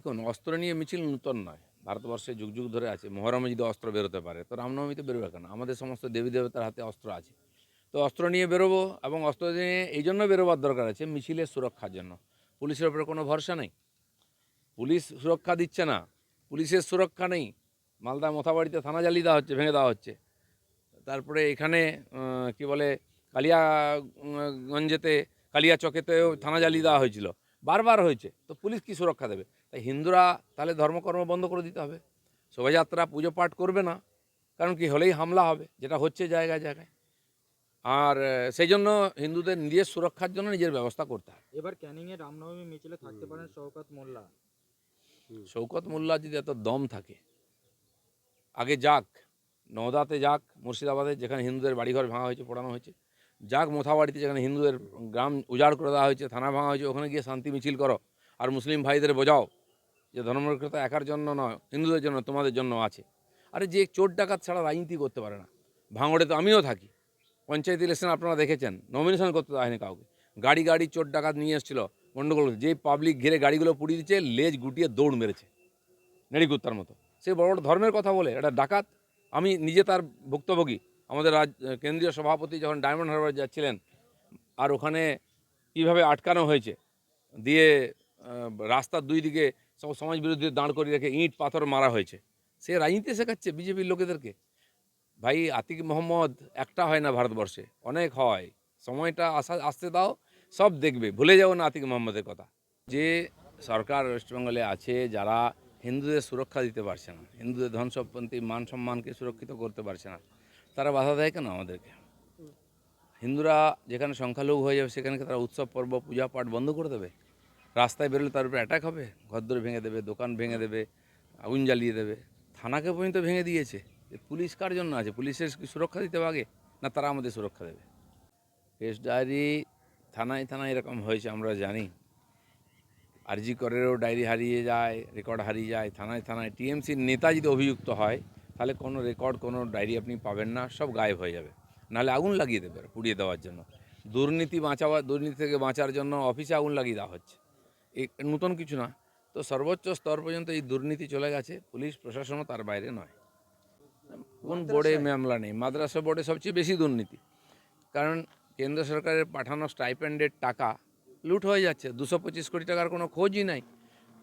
দেখুন, অস্ত্র নিয়ে মিছিল নূতন নয়। ভারতবর্ষে যুগ যুগ ধরে আছে। মহরমে যদি অস্ত্র বেরোতে পারে তো রামনবমীতে বেরোবে কেন? আমাদের সমস্ত দেবী দেবতার হাতে অস্ত্র আছে। তো অস্ত্র নিয়ে বেরোবো এবং অস্ত্র নিয়ে এই জন্য বেরোবার দরকার আছে মিছিলের সুরক্ষার জন্য। পুলিশের উপরে কোনো ভরসা নেই। পুলিশ সুরক্ষা দিচ্ছে না, পুলিশের সুরক্ষা নেই। মালদা মোথাবাড়িতে থানা জ্বালিয়ে দেওয়া হচ্ছে, ভেঙে দেওয়া হচ্ছে। তারপরে এখানে কি বলে কালিয়াগঞ্জেতে, কালিয়াচকেতেও থানা জ্বালিয়ে দেওয়া হয়েছিল, বারবার হয়েছে। তো পুলিশ কি সুরক্ষা দেবে? তাই হিন্দুরা তাহলে ধর্মকর্ম বন্ধ করে দিতে হবে, শোভাযাত্রা পুজো পাঠ করবে না, কারণ কি হলেই হামলা হবে, যেটা হচ্ছে জায়গায় জায়গায়। আর সেই জন্য হিন্দুদের নিজের সুরক্ষার জন্য নিজের ব্যবস্থা করতে হবে। এবার ক্যানিংয়ে রামনবমী মিছিলে থাকতে পারেন শওকত মোল্লা। শৌকত মোল্লা যদি এত দম থাকে, আগে যাক, নওদাতে যাক, মুর্শিদাবাদে যেখানে হিন্দুদের বাড়িঘর ভাঙা হয়েছে, পোড়ানো হয়েছে, যাক মোথাবাড়িতে যেখানে হিন্দুদের গ্রাম উজাড় করে দেওয়া হয়েছে, থানা ভাঙা হয়েছে, ওখানে গিয়ে শান্তি মিছিল করো। আর মুসলিম ভাইদের বোঝাও যে ধর্মনিরপেক্ষতা একার জন্য নয়, হিন্দুদের জন্য, তোমাদের জন্য আছে। আরে যে চোর ডাকাত ছাড়া রাজনীতি করতে পারে না। ভাঙড়ে তো আমিও থাকি, পঞ্চায়েত ইলেকশন আপনারা দেখেছেন, নমিনেশন করতে দেওয়া হয়নি কাউকে। গাড়ি গাড়ি চোর ডাকাত নিয়ে এসেছিলো, গণ্ডগোল, যে পাবলিক ঘিরে গাড়িগুলো পুড়িয়ে দিচ্ছে, লেজ গুটিয়ে দৌড় মেরেছে নেড়িকুত্তার মতো। সে বড় বড় ধর্মের কথা বলে এটা ডাকাত। আমি নিজে তার ভুক্তভোগী। আমাদের কেন্দ্রীয় সভাপতি যখন ডায়মন্ড হারবার যাচ্ছিলেন, আর ওখানে কীভাবে আটকানো হয়েছে, দিয়ে রাস্তার দুই দিকে সব সমাজ বিরোধী দাঁড় করিয়ে রেখে ইঁট পাথর মারা হয়েছে। সে রাজনীতি শেখাচ্ছে বিজেপির লোকেদেরকে। ভাই, আতিক মোহাম্মদ একটা হয় না ভারতবর্ষে, অনেক হয়। সময়টা আসতে দাও, সব দেখবে। ভুলে যাও না আতিক মোহাম্মদের কথা। যে সরকার ওয়েস্টবেঙ্গলে আছে, যারা হিন্দুদের সুরক্ষা দিতে পারছে না, হিন্দুদের ধন সম্পত্তি মান সম্মানকে সুরক্ষিত করতে পারছে না, তারা বাধা দেয় কেন আমাদেরকে? হিন্দুরা যেখানে সংখ্যালঘু হয়ে যাবে সেখানে তারা উৎসব পর্ব পূজা পাঠ বন্ধ করে দেবে? রাস্তায় বেরোলে তার উপরে অ্যাটাক হবে, ঘরদোর ভেঙে দেবে, দোকান ভেঙে দেবে, আগুন জ্বালিয়ে দেবে। থানাকে পর্যন্ত ভেঙে দিয়েছে। পুলিশ কার জন্য আছে? পুলিশের কি সুরক্ষা দিতে হবে আগে, না তারা আমাদের সুরক্ষা দেবে? কেস ডায়েরি থানায় থানায় এরকম হয়েছে আমরা জানি। আরজি করেরও ডায়েরি হারিয়ে যায়, রেকর্ড হারিয়ে যায় থানায় থানায়। টিএমসির নেতা যদি অভিযুক্ত হয় তাহলে কোনো রেকর্ড, কোনো ডায়েরি আপনি পাবেন না, সব গায়েব হয়ে যাবে। নাহলে আগুন লাগিয়ে দেবে পুড়িয়ে দেওয়ার জন্য। দুর্নীতি থেকে বাঁচার জন্য অফিসে আগুন লাগিয়ে দেওয়া হচ্ছে। এ নতুন কিছু না। তো সর্বোচ্চ স্তর পর্যন্ত এই দুর্নীতি চলে গেছে, পুলিশ প্রশাসনও তার বাইরে নয়। কোন বোর্ডে মামলা নেই? মাদ্রাসা বোর্ডে সবচেয়ে বেশি দুর্নীতি, কারণ কেন্দ্র সরকারের পাঠানো স্টাইপেন্ডের টাকা লুট হয়ে যাচ্ছে। 225 কোটি টাকার কোনো খোঁজই নাই।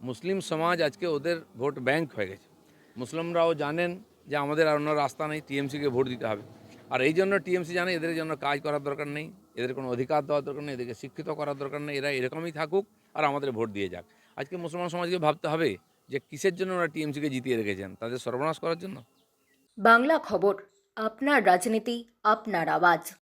মুসলিম সমাজ আজকে ওদের ভোট ব্যাংক হয়ে গেছে। মুসলিমরাও জানেন যে আমাদের আর অন্য রাস্তা নেই, টিএমসিকে ভোট দিতে হবে। আর এই জন্য টিএমসি জানে এদের জন্য কাজ করার দরকার নেই, এদের কোনো অধিকার দেওয়ার দরকার নেই, এদেরকে শিক্ষিত করার দরকার নেই, এরা এরকমই থাকুক আর আমাদের ভোট দিয়ে যাক। আজকে মুসলমান সমাজকে ভাবতে হবে যে কিসের জন্য ওরা টিএমসিকে জিতিয়ে রেখেছেন? তাদের সর্বনাশ করার জন্য? বাংলা খবর, আপনার রাজনীতি, আপনার আওয়াজ।